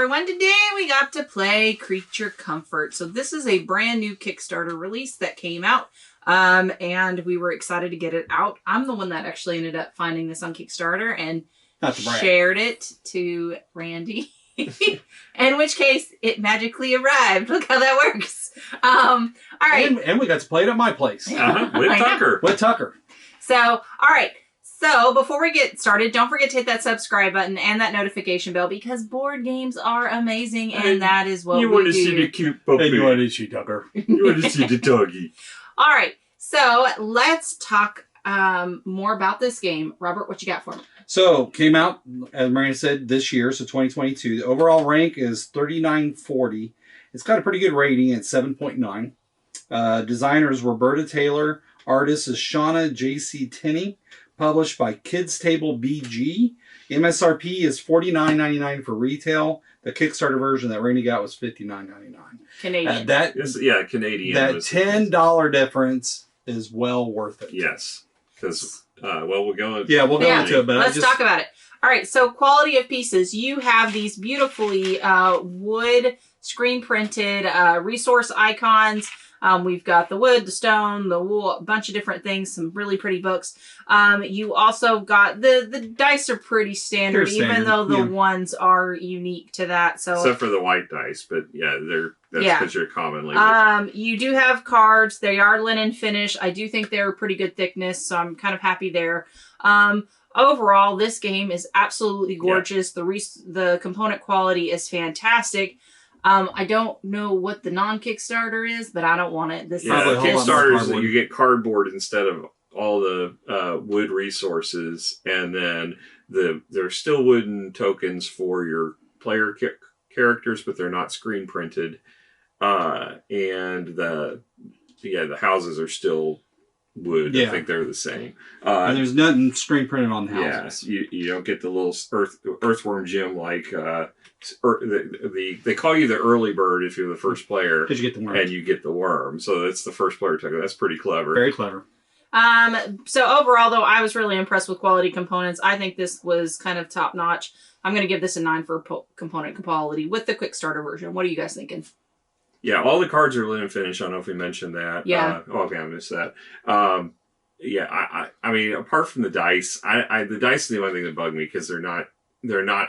everyone. Today we got to play Creature Comfort. So this is a brand new Kickstarter release that came out. And we were excited to get it out. I'm the one that actually ended up finding this on Kickstarter and shared it to Randy. In which case, it magically arrived. Look how that works. All right. And we got to play it at my place. With Tucker. With Tucker. So, all right. So, before we get started, don't forget to hit that subscribe button and that notification bell because board games are amazing and that is what we do. You want to see the cute puppy. And you want to see Tucker. You want to see the doggy. All right. So, let's talk more about this game. Robert, what you got for me? So, came out, as Marianne said, this year, so 2022. The overall rank is 3940. It's got a pretty good rating at 7.9. Designer is Roberta Taylor. Artist is Shauna J.C. Tenney. Published by Kids Table BG. MSRP is $49.99 for retail. The Kickstarter version that Randy got was $59.99. Canadian. Canadian. That $10 difference is well worth it. Yes. Because, we'll go into it. But let's talk about it. All right, so quality of pieces. You have these beautifully wood screen printed resource icons. We've got the wood, the stone, the wool, a bunch of different things, some really pretty books. You also got the dice are pretty standard, even though the ones are unique to that. So except for the white dice, but that's because you're commonly. You do have cards. They are linen finish. I do think they're pretty good thickness, so I'm kind of happy there. Overall, this game is absolutely gorgeous. Yeah. The component quality is fantastic. I don't know what the non-Kickstarter is, but I don't want it. Kickstarter is that you get cardboard instead of all the wood resources, and then there's still wooden tokens for your player characters, but they're not screen printed. And the houses are still wood. I think they're the same. And there's nothing screen printed on the houses. Yeah, you don't get the little earthworm gem like. They call you the early bird if you're the first player. Because you get the worm. And you get the worm. So that's the first player token. That's pretty clever. Very clever. So overall, though, I was really impressed with quality components. I think this was kind of top notch. I'm going to give this a 9 for component quality with the Kickstarter version. What are you guys thinking? Yeah, all the cards are linen finish. I don't know if we mentioned that. Yeah. Okay, I missed that. I mean, apart from the dice, the dice is the only thing that bugged me because they're not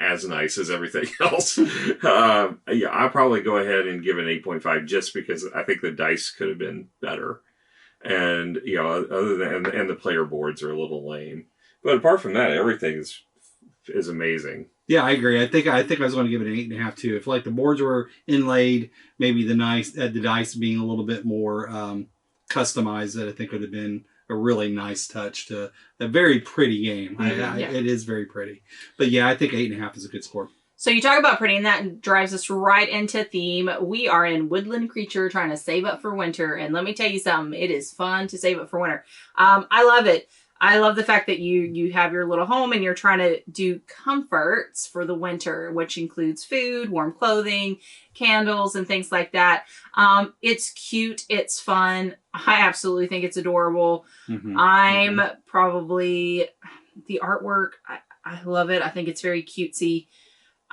as nice as everything else. I'll probably go ahead and give it an 8.5 just because I think the dice could have been better. And, other than, and the player boards are a little lame. But apart from that, everything is amazing. Yeah, I agree. I think I was going to give it an 8.5 too. If the boards were inlaid, maybe the dice being a little bit more customized, that I think would have been a really nice touch to a very pretty game. It is very pretty. But yeah, I think 8.5 is a good score. So you talk about pretty, and that drives us right into theme. We are in Woodland Creature trying to save up for winter. And let me tell you something, it is fun to save up for winter. I love it. I love the fact that you have your little home and you're trying to do comforts for the winter, which includes food, warm clothing, candles, and things like that. It's cute. It's fun. I absolutely think it's adorable. I'm probably... The artwork, I love it. I think it's very cutesy.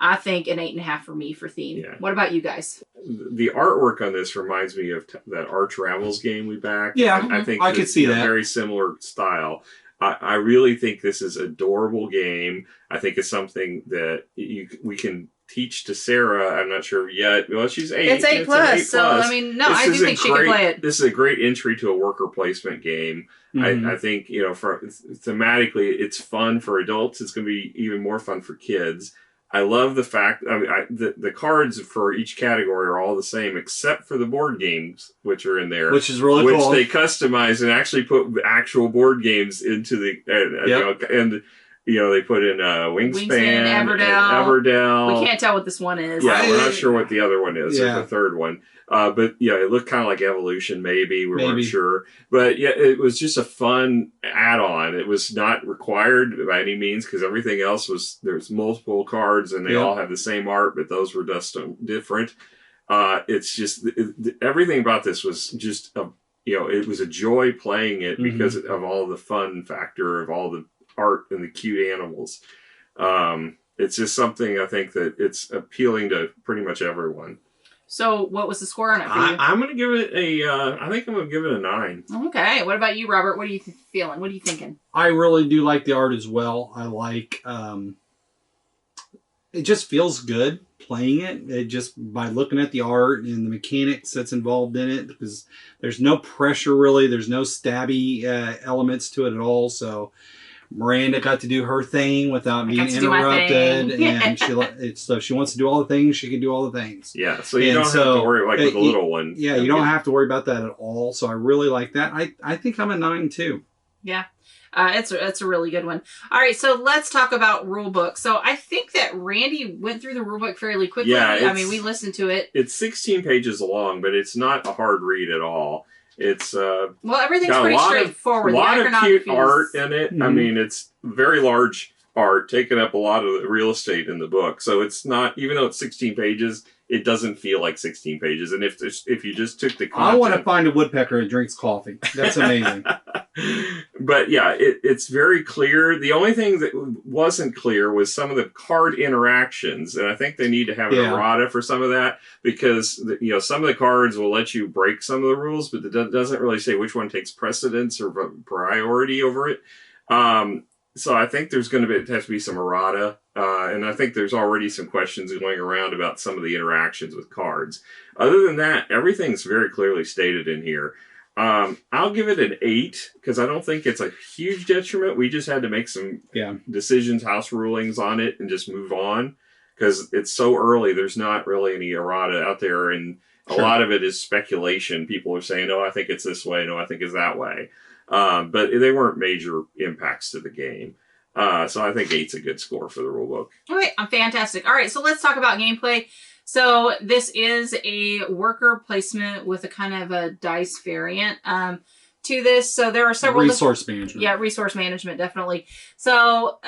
I think an 8.5 for me for theme. Yeah. What about you guys? The artwork on this reminds me of that Arch Ravels game we backed. Yeah, I think I could see that. Very similar style. I really think this is an adorable game. I think it's something that we can teach to Sarah. I'm not sure yet. Well, she's 8. It's 8 plus. So, I mean, no, I do think she can play it. This is a great entry to a worker placement game. I think, thematically, it's fun for adults. It's going to be even more fun for kids. I love the fact, the cards for each category are all the same, except for the board games, which are in there. Which is really cool. Which they customize and actually put actual board games into the, they put in Wingspan, Everdell. We can't tell what this one is. Yeah, we're not sure what the other one is, or the third one. But it looked kind of like Evolution, maybe. We weren't sure. But yeah, it was just a fun add-on. It was not required by any means because everything else there's multiple cards and they all have the same art, but those were just different. It's just, everything about this was just, it was a joy playing it because of all the fun factor of all the art and the cute animals. it's just something I think that it's appealing to pretty much everyone. So, what was the score on it for you? I'm going to give it I think I'm going to give it a 9. Okay. What about you, Robert? What are you feeling? What are you thinking? I really do like the art as well. I like, it just feels good playing it. It just, by looking at the art and the mechanics that's involved in it, because there's no pressure really. There's no stabby elements to it at all. So, Miranda got to do her thing without being interrupted, and so she wants to do all the things. She can do all the things. Yeah, so you don't have to worry with the little one. Yeah, you don't have to worry about that at all. So I really like that. I think I'm a 9 too. Yeah, it's a really good one. All right, so let's talk about Rulebook. So I think that Randy went through the Rulebook fairly quickly. Yeah, I mean, we listened to it. It's 16 pages long, but it's not a hard read at all. It's well, everything's pretty straightforward. A lot of cute art in it. Mm-hmm. I mean, it's very large art, taking up a lot of the real estate in the book. So it's not, even though it's 16 pages, it doesn't feel like 16 pages. And if you just took the content, I want to find a woodpecker that drinks coffee. That's amazing. But yeah, it's very clear. The only thing that wasn't clear was some of the card interactions, and I think they need to have an errata for some of that, because some of the cards will let you break some of the rules, but it doesn't really say which one takes precedence or priority over it. So I think there's going to have to be some errata, and I think there's already some questions going around about some of the interactions with cards. Other than that, everything's very clearly stated in here. I'll give it an 8 because I don't think it's a huge detriment. We just had to make some decisions, house rulings on it, and just move on because it's so early. There's not really any errata out there, and a lot of it is speculation. People are saying, "No, I think it's this way. No, I think it's that way," but they weren't major impacts to the game. So I think 8's a good score for the rulebook. Okay, fantastic. All right, so let's talk about gameplay. So this is a worker placement with a kind of a dice variant to this. So there are several resource management. Yeah, resource management, definitely. So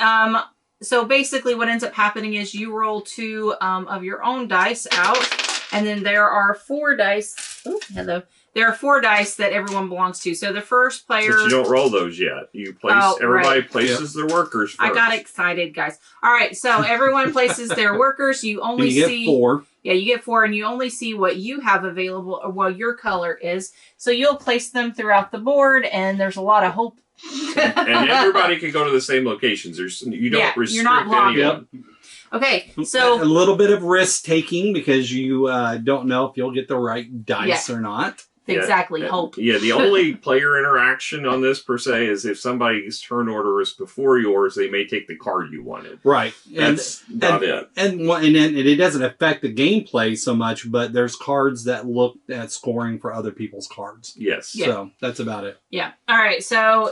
so basically what ends up happening is you roll 2 of your own dice out, and then there are 4 dice. Oh, hello. There are 4 dice that everyone belongs to. So the first player... But you don't roll those yet. You place. Everybody places their workers first. I got excited, guys. All right, so everyone places their workers. You only see... 4. Yeah, you get 4, and you only see what you have available, or what your color is. So you'll place them throughout the board, and there's a lot of hope. And everybody can go to the same locations. You don't restrict you're not blocked. anyone. Okay, so... A little bit of risk-taking because you don't know if you'll get the right dice or not. Exactly, hope. Yeah, the only player interaction on this, per se, is if somebody's turn order is before yours, they may take the card you wanted. Right. That's about it. And it doesn't affect the gameplay so much, but there's cards that look at scoring for other people's cards. Yes. Yeah. So that's about it. Yeah. All right, so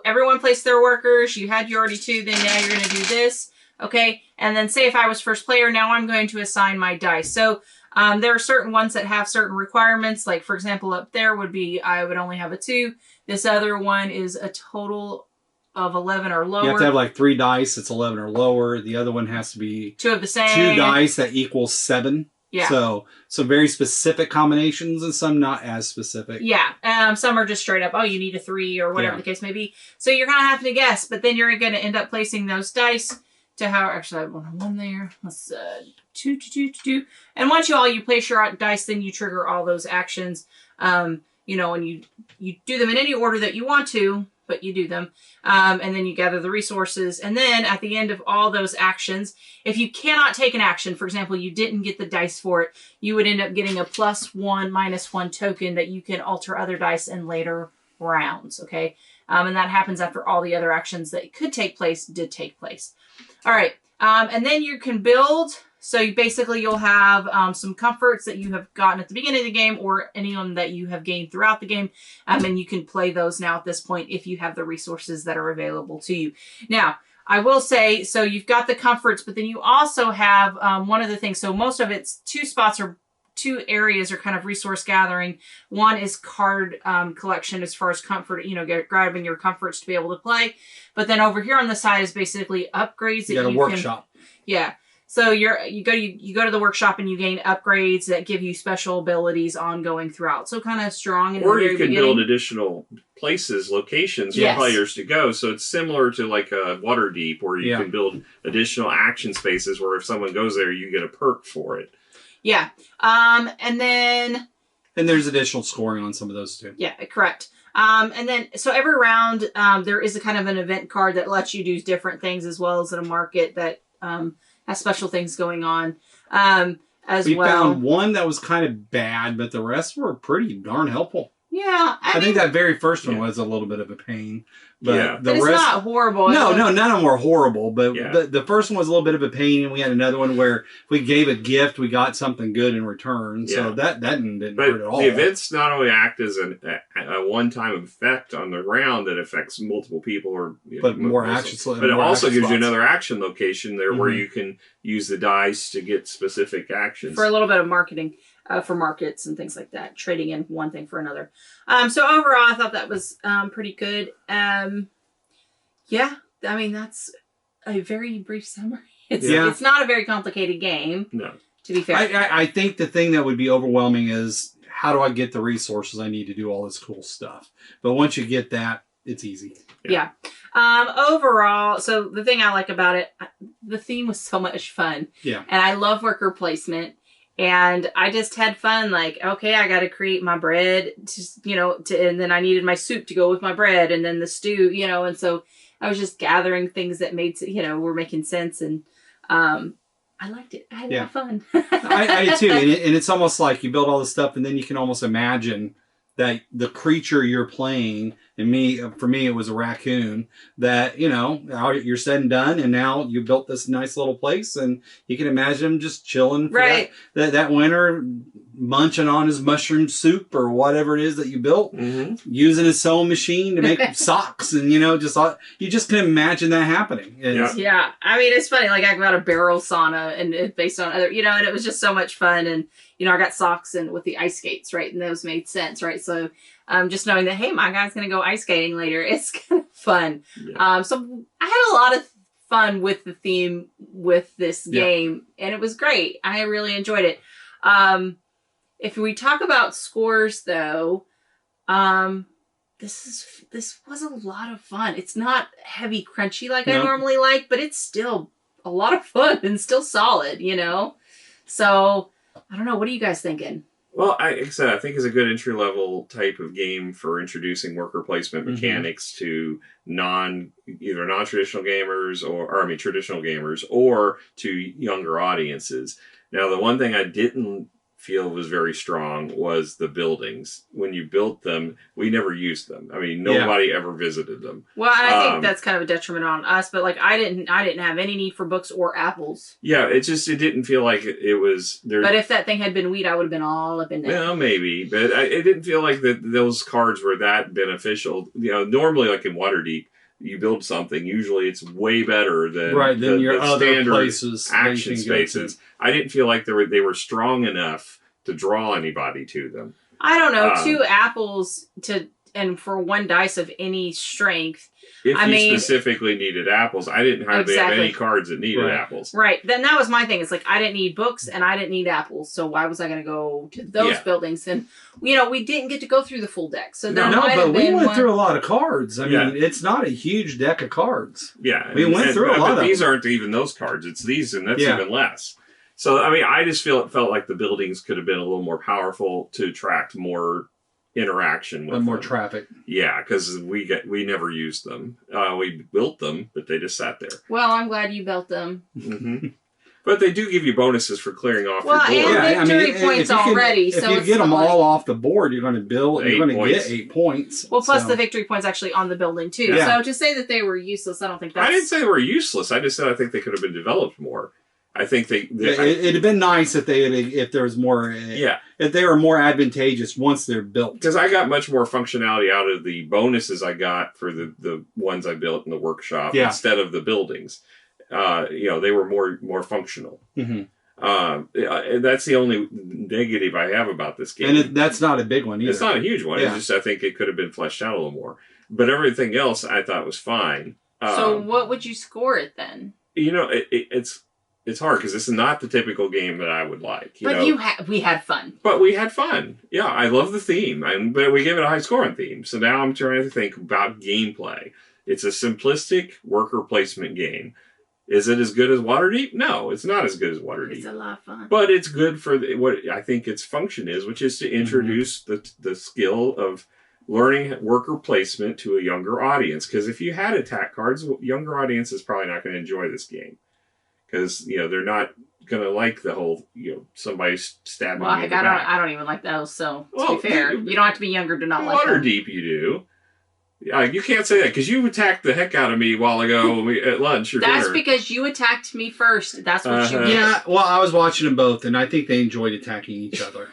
everyone placed their workers. You had your already 2, then now you're going to do this. Okay, and then say if I was first player, now I'm going to assign my dice. So... there are certain ones that have certain requirements. Like, for example, up there would be, I would only have a 2. This other one is a total of 11 or lower. You have to have like 3 dice. It's 11 or lower. The other one has to be 2 of the same. 2 dice that equals 7. Yeah. So some very specific combinations and some not as specific. Yeah. Some are just straight up, oh, you need a 3 or whatever the case may be. So you're going to have to guess, but then you're going to end up placing those dice to how, actually I have 1 there. Let's, 2. And once you place your dice, then you trigger all those actions. And you do them in any order that you want to, but you do them. And then you gather the resources. And then at the end of all those actions, if you cannot take an action, for example, you didn't get the dice for it, you would end up getting a +1, -1 token that you can alter other dice in later rounds. Okay. And that happens after all the other actions that could take place did take place. All right. And then you can build. So you'll have some comforts that you have gotten at the beginning of the game, or any of them that you have gained throughout the game. And you can play those now at this point if you have the resources that are available to you. Now, I will say, so you've got the comforts, but then you also have one of the things. So most of it's 2 areas are kind of resource gathering. One is card collection as far as comfort, grabbing your comforts to be able to play. But then over here on the side is basically upgrades that you can... workshop. Yeah. So you go to the workshop and you gain upgrades that give you special abilities ongoing throughout. So kind of strong in the very beginning. Or you can build additional places, locations for players to go. So it's similar to like a Waterdeep, where you can build additional action spaces where if someone goes there, you get a perk for it. Yeah. And there's additional scoring on some of those too. Yeah, correct. And then, so every round, there is a kind of an event card that lets you do different things, as well as in a market that has special things going on as well. We found one that was kind of bad, but the rest were pretty darn helpful. Yeah. I think that very first one was a little bit of a pain. But the rest, it's not horrible. No, none of them were horrible. But the first one was a little bit of a pain, and we had another one where if we gave a gift, we got something good in return. So that didn't hurt at all. The events not only act as a one-time effect on the round that affects multiple people, but more action. But it also gives you another action location there where you can use the dice to get specific actions. For a little bit of marketing. For markets and things like that, trading in one thing for another. So overall, I thought that was pretty good. Yeah, I mean, that's a very brief summary. It's not a very complicated game. No. To be fair. I think the thing that would be overwhelming is, how do I get the resources I need to do all this cool stuff? But once you get that, it's easy. Yeah. Overall, so the thing I like about it, the theme was so much fun. Yeah. And I love worker placement. And I just had fun, like, okay, I got to create my bread, and then I needed my soup to go with my bread, and then the stew, and so I was just gathering things that made, were making sense, and I liked it. I had a lot of fun. I did too, and it's almost like you build all this stuff, and then you can almost imagine that the creature you're playing, and for me, it was a raccoon, that, you're said and done, and now you built this nice little place, and you can imagine him just chilling for that winter, munching on his mushroom soup or whatever it is that you built, using his sewing machine to make socks, and, you just can imagine that happening. Yeah. I mean, it's funny, like, I got a barrel sauna, and it's based on other, and it was just so much fun, and, I got socks and with the ice skates, right, and those made sense, right, so just knowing that, hey, my guy's going to go ice skating later, it's kind of fun. Yeah. So I had a lot of fun with the theme with this game, and it was great. I really enjoyed it. If we talk about scores, though, this was a lot of fun. It's not heavy, crunchy like I normally like, but it's still a lot of fun and still solid, So, I don't know. What are you guys thinking? Well, like I said, I think it's a good entry-level type of game for introducing worker placement mechanics to either non-traditional gamers or traditional gamers, or to younger audiences. Now, the one thing I didn't feel was very strong was the buildings. When you built them, we never used them. I mean, nobody ever visited them. Well, I think that's kind of a detriment on us, but like I didn't have any need for books or apples. Yeah, it didn't feel like it was there. But if that thing had been wheat, I would have been all up in there. Well, maybe, but it didn't feel like those cards were that beneficial. Normally, like in Waterdeep, you build something, usually it's way better than your other standard places action spaces. I didn't feel like they were strong enough to draw anybody to them. I don't know. 2 apples and for 1 dice of any strength. If you specifically needed apples, I didn't hardly have any cards that needed apples. Right. Then that was my thing. It's like I didn't need books and I didn't need apples. So why was I going to go to those buildings? And we didn't get to go through the full deck. So but we went through a lot of cards. I mean, it's not a huge deck of cards. Yeah, we went through a lot of them. These aren't even those cards. It's these, and that's even less. So I mean, I just felt like the buildings could have been a little more powerful to attract more interaction with more them. Traffic. Yeah, because we never used them. We built them, but they just sat there. Well, I'm glad you built them. But they do give you bonuses for clearing off your board. And victory points already. If you get them all off the board, you're going to build. You're going to get 8 points. Well, plus the victory points actually on the building too. Yeah. So to say that they were useless, I don't think that's. I didn't say they were useless. I just said I think they could have been developed more. I think it'd have been nice if there was more. If they were more advantageous once they're built. Because I got much more functionality out of the bonuses I got for the ones I built in the workshop instead of the buildings. They were more functional. That's the only negative I have about this game. And that's not a big one either. It's not a huge one. It's just I think it could have been fleshed out a little more. But everything else I thought was fine. So what would you score it then? It's it's hard because this is not the typical game that I would like. But we had fun. But we had fun. Yeah, I love the theme, but we gave it a high score on theme. So now I'm trying to think about gameplay. It's a simplistic worker placement game. Is it as good as Waterdeep? No, it's not as good as Waterdeep. It's a lot of fun. But it's good for what I think its function is, which is to introduce the skill of learning worker placement to a younger audience. Because if you had attack cards, younger audience is probably not going to enjoy this game. Because, they're not going to like the whole, somebody stabbing you in the back. I don't even like those, so to be fair, you don't have to be younger to not like them. Waterdeep you do. You can't say that because you attacked the heck out of me a while ago at lunch or That's dinner. Because you attacked me first. That's what you did. Yeah, well, I was watching them both, and I think they enjoyed attacking each other.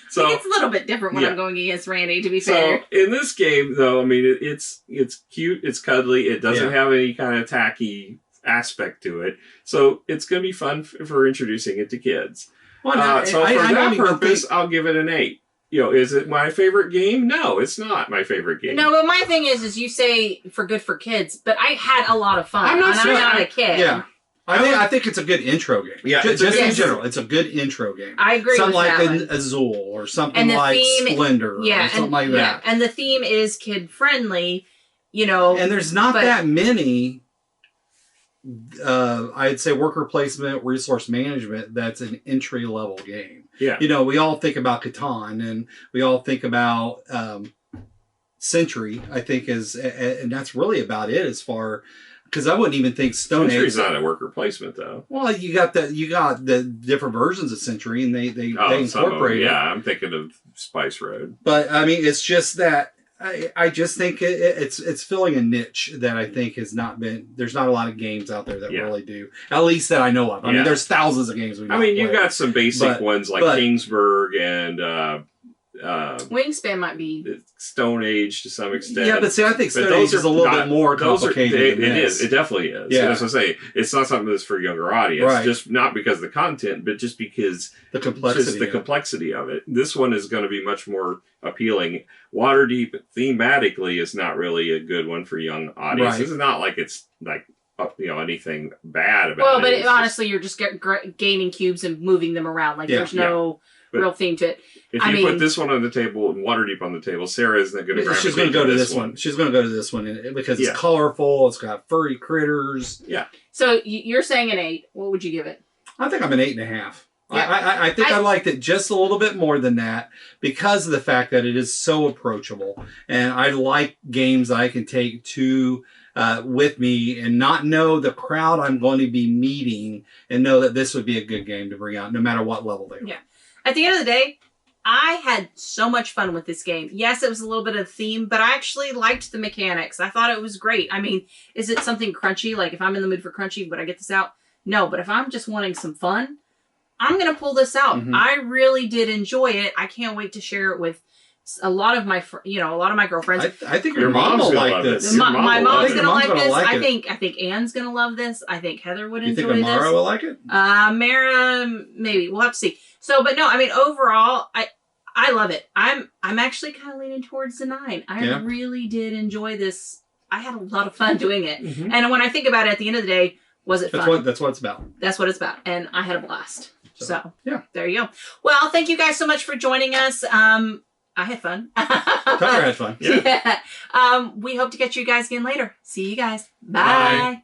So it's a little bit different when I'm going against Randy, to be fair. So in this game, though, I mean, it's cute, it's cuddly, it doesn't have any kind of tacky aspect to it. So it's going to be fun for introducing it to kids. Well, so for that purpose, I'll give it an 8. Is it my favorite game? No, it's not my favorite game. No, but my thing is you say good for kids, but I had a lot of fun. I'm not a kid. Yeah. I think it's a good intro game. Yeah, just in general, it's a good intro game. I agree something with like that. Azul or something like Splendor or something like that. Yeah, and the theme is kid-friendly, And there's not that many, I'd say, worker placement, resource management that's an entry-level game. Yeah. We all think about Catan, and we all think about Century, I think, and that's really about it as far... Because I wouldn't even think Stone Age. Century's not a worker placement, though. Well, you got the different versions of Century, and they incorporate it. Yeah, I'm thinking of Spice Road. But I mean, it's just that I just think it's filling a niche that I think has not been. There's not a lot of games out there that really do. At least that I know of. I mean, there's thousands of games. You've got some basic ones like Kingsburg and. Wingspan might be Stone Age to some extent. Yeah, but see, I think Stone Age is a little bit more complicated. It is. It definitely is. Yeah. As I say, it's not something that's for a younger audience. Right. Just not because of the content, but just because the complexity of it. This one is going to be much more appealing. Waterdeep thematically is not really a good one for young audiences. Right. It's not like it's like anything bad about it. Well, but honestly, you're just gaining cubes and moving them around. Like there's no real theme to it. If you put this one on the table and Waterdeep on the table, Sarah isn't going to gravitate. She's going to go to this one. She's going to go to this one because it's colorful. It's got furry critters. Yeah. So you're saying an 8. What would you give it? I think I'm an 8.5. Yeah. I think I liked it just a little bit more than that because of the fact that it is so approachable, and I like games that I can take with me and not know the crowd I'm going to be meeting, and know that this would be a good game to bring out no matter what level they are. Yeah. At the end of the day, I had so much fun with this game. Yes, it was a little bit of theme, but I actually liked the mechanics. I thought it was great. I mean, is it something crunchy? Like if I'm in the mood for crunchy, would I get this out? No, but if I'm just wanting some fun, I'm going to pull this out. Mm-hmm. I really did enjoy it. I can't wait to share it with a lot of my, girlfriends. I think your mom will like this. My mom's going to like this. I think Anne's going to love this. I think Heather would enjoy this. You think Amara will like it? Mara, maybe. We'll have to see. So, but no, I mean, overall, I love it. I'm actually kind of leaning towards the 9. I really did enjoy this. I had a lot of fun doing it. Mm-hmm. And when I think about it, at the end of the day, was it fun? That's what it's about. That's what it's about. And I had a blast. So yeah, there you go. Well, thank you guys so much for joining us. I had fun. Tucker had fun. Yeah. We hope to catch you guys again later. See you guys. Bye. Bye.